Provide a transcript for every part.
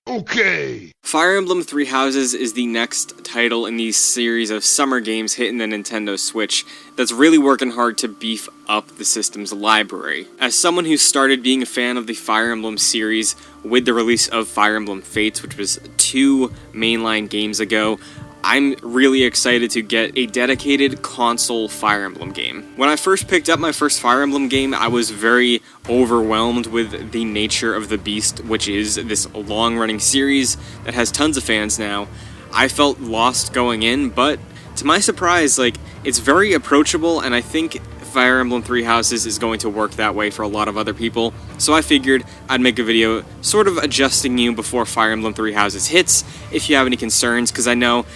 Okay. Fire Emblem Three Houses is the next title in the series of summer games hitting the Nintendo Switch that's really working hard to beef up the system's library. As someone who started being a fan of the Fire Emblem series with the release of Fire Emblem Fates, which was 2 mainline games ago, I'm really excited to get a dedicated console Fire Emblem game. When I first picked up my first Fire Emblem game, I was very overwhelmed with the nature of the beast, which is this long-running series that has tons of fans now. I felt lost going in, but to my surprise, it's very approachable, and I think Fire Emblem Three Houses is going to work that way for a lot of other people, so I figured I'd make a video sort of adjusting you before Fire Emblem Three Houses hits if you have any concerns, because I know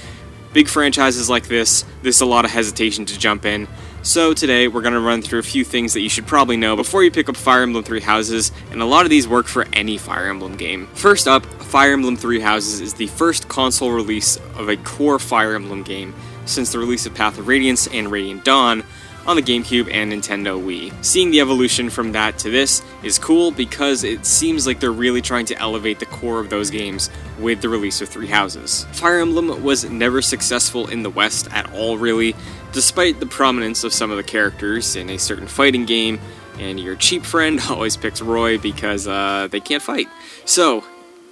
big franchises like this, there's a lot of hesitation to jump in. So today we're going to run through a few things that you should probably know before you pick up Fire Emblem Three Houses, and a lot of these work for any Fire Emblem game. First up, Fire Emblem Three Houses is the first console release of a core Fire Emblem game since the release of Path of Radiance and Radiant Dawn on the GameCube and Nintendo Wii. Seeing the evolution from that to this is cool because it seems like they're really trying to elevate the core of those games with the release of Three Houses. Fire Emblem was never successful in the West at all, really, despite the prominence of some of the characters in a certain fighting game, and your cheap friend always picks Roy because they can't fight. So,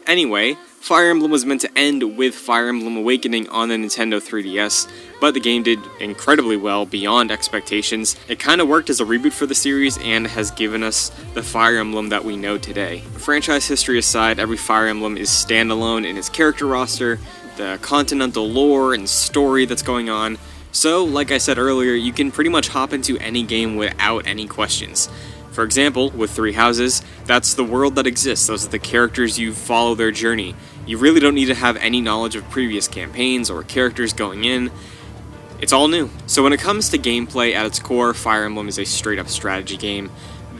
anyway, Fire Emblem was meant to end with Fire Emblem Awakening on the Nintendo 3DS, but the game did incredibly well beyond expectations. It kind of worked as a reboot for the series and has given us the Fire Emblem that we know today. Franchise history aside, every Fire Emblem is standalone in its character roster, the continental lore and story that's going on. So, like I said earlier, you can pretty much hop into any game without any questions. For example, with Three Houses, that's the world that exists, those are the characters you follow their journey. You really don't need to have any knowledge of previous campaigns or characters going in. It's all new. So when it comes to gameplay at its core, Fire Emblem is a straight-up strategy game.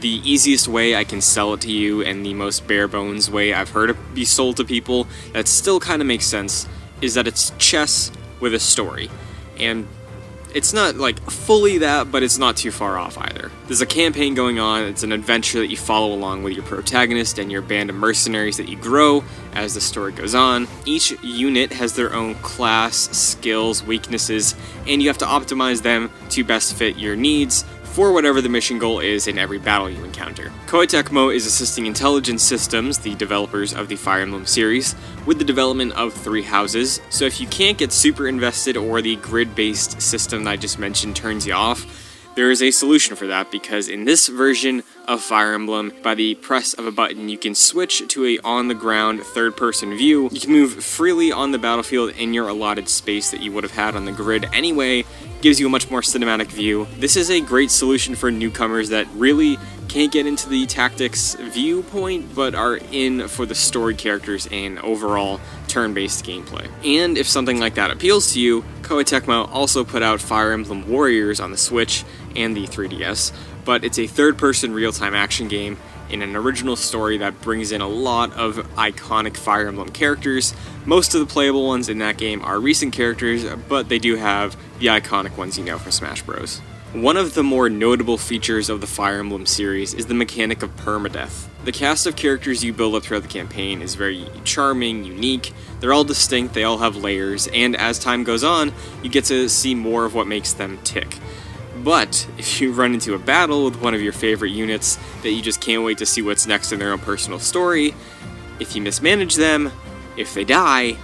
The easiest way I can sell it to you, and the most bare-bones way I've heard it be sold to people that still kind of makes sense, is that it's chess with a story. And it's not fully that, but it's not too far off either. There's a campaign going on, it's an adventure that you follow along with your protagonist and your band of mercenaries that you grow as the story goes on. Each unit has their own class, skills, weaknesses, and you have to optimize them to best fit your needs for whatever the mission goal is in every battle you encounter. Koei Tecmo is assisting Intelligence Systems, the developers of the Fire Emblem series, with the development of Three Houses, so if you can't get super invested or the grid-based system that I just mentioned turns you off, there is a solution for that, because in this version of Fire Emblem, by the press of a button, you can switch to a on-the-ground third-person view. You can move freely on the battlefield in your allotted space that you would have had on the grid anyway. Gives you a much more cinematic view. This is a great solution for newcomers that really can't get into the tactics viewpoint, but are in for the story characters and overall turn-based gameplay. And if something like that appeals to you, Koei Tecmo also put out Fire Emblem Warriors on the Switch and the 3DS, but it's a third-person real-time action game in an original story that brings in a lot of iconic Fire Emblem characters. Most of the playable ones in that game are recent characters, but they do have the iconic ones you know from Smash Bros. One of the more notable features of the Fire Emblem series is the mechanic of Permadeath. The cast of characters you build up throughout the campaign is very charming, unique, they're all distinct, they all have layers, and as time goes on, you get to see more of what makes them tick. But if you run into a battle with one of your favorite units that you just can't wait to see what's next in their own personal story, if you mismanage them, if they die,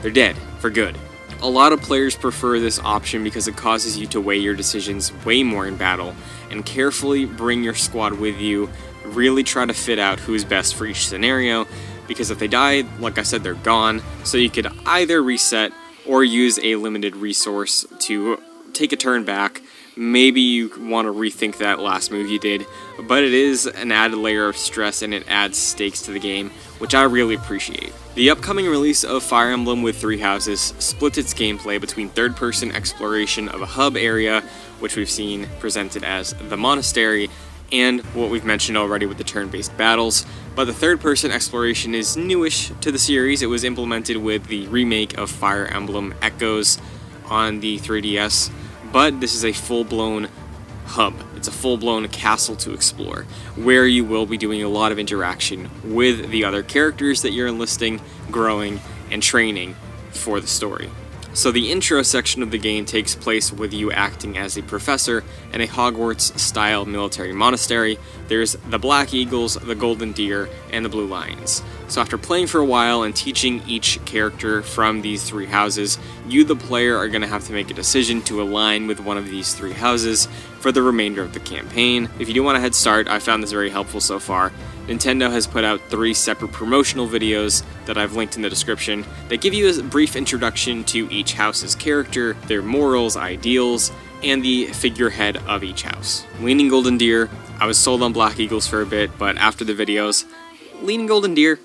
they're dead for good. A lot of players prefer this option because it causes you to weigh your decisions way more in battle and carefully bring your squad with you, really try to fit out who's best for each scenario, because if they die, like I said, they're gone, so you could either reset or use a limited resource to take a turn back. Maybe you want to rethink that last move you did, but it is an added layer of stress and it adds stakes to the game, which I really appreciate. The upcoming release of Fire Emblem with Three Houses splits its gameplay between third-person exploration of a hub area, which we've seen presented as the monastery, and what we've mentioned already with the turn-based battles. But the third-person exploration is newish to the series. It was implemented with the remake of Fire Emblem Echoes on the 3DS. But this is a full-blown hub. it's a full-blown castle to explore, where you will be doing a lot of interaction with the other characters that you're enlisting, growing, and training for the story. So the intro section of the game takes place with you acting as a professor in a Hogwarts-style military monastery. There's the Black Eagles, the Golden Deer, and the Blue Lions. So after playing for a while and teaching each character from these three houses, you, the player, are going to have to make a decision to align with one of these three houses for the remainder of the campaign. If you do want a head start, I found this very helpful so far. Nintendo has put out 3 separate promotional videos that I've linked in the description that give you a brief introduction to each house's character, their morals, ideals, and the figurehead of each house. Leaning Golden Deer, I was sold on Black Eagles for a bit, but after the videos, leaning Golden Deer.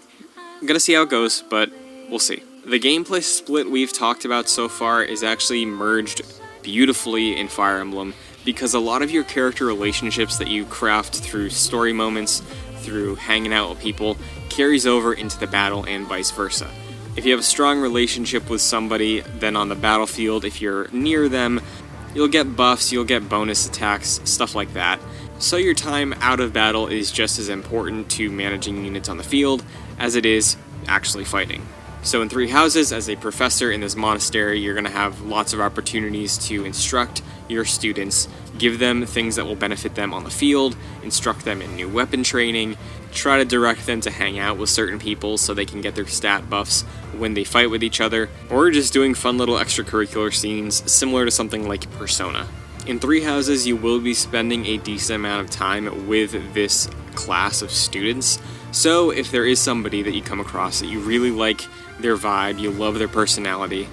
I'm gonna see how it goes, but we'll see. The gameplay split we've talked about so far is actually merged beautifully in Fire Emblem, because a lot of your character relationships that you craft through story moments, through hanging out with people, carries over into the battle and vice versa. If you have a strong relationship with somebody, then on the battlefield, if you're near them, you'll get buffs, you'll get bonus attacks, stuff like that. So your time out of battle is just as important to managing units on the field as it is actually fighting. So in 3 houses, as a professor in this monastery, you're going to have lots of opportunities to instruct your students, give them things that will benefit them on the field, instruct them in new weapon training, try to direct them to hang out with certain people so they can get their stat buffs when they fight with each other, or just doing fun little extracurricular scenes similar to something like Persona. In 3 houses, you will be spending a decent amount of time with this class of students, so if there is somebody that you come across that you really like their vibe, you love their personality,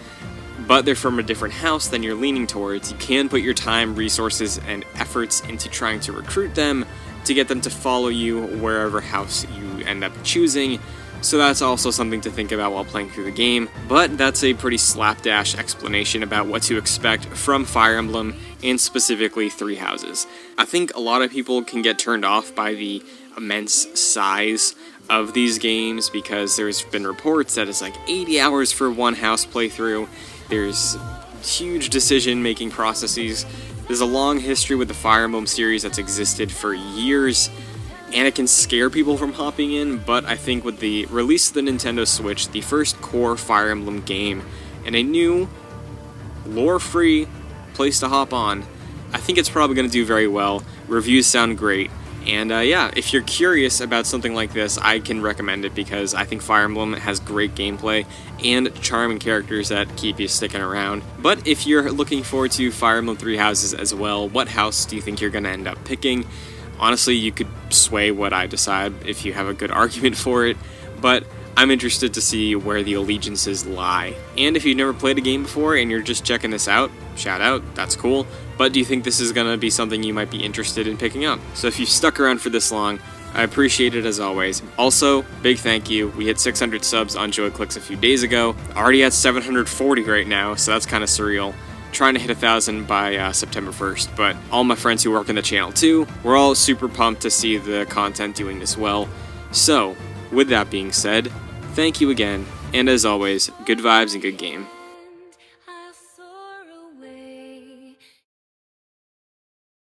but they're from a different house than you're leaning towards, you can put your time, resources, and efforts into trying to recruit them to get them to follow you wherever house you end up choosing. So that's also something to think about while playing through the game, but that's a pretty slapdash explanation about what to expect from Fire Emblem, and specifically 3 houses. I think a lot of people can get turned off by the immense size of these games, because there's been reports that it's like 80 hours for one house playthrough. There's huge decision-making processes. There's a long history with the Fire Emblem series that's existed for years, and it can scare people from hopping in, but I think with the release of the Nintendo Switch, the first core Fire Emblem game, and a new, lore-free place to hop on, I think it's probably going to do very well. Reviews sound great. And yeah, if you're curious about something like this, I can recommend it, because I think Fire Emblem has great gameplay and charming characters that keep you sticking around. But if you're looking forward to Fire Emblem 3 houses as well, what house do you think you're going to end up picking? Honestly, you could sway what I decide if you have a good argument for it, but I'm interested to see where the allegiances lie. And if you've never played a game before and you're just checking this out, shout out, that's cool. But do you think this is going to be something you might be interested in picking up? So if you've stuck around for this long, I appreciate it as always. Also, big thank you. We hit 600 subs on JoyClicks a few days ago. Already at 740 right now, so that's kind of surreal. Trying to hit 1,000 by September 1st, but all my friends who work on the channel too, we're all super pumped to see the content doing this well. So, with that being said, thank you again, and as always, good vibes and good game.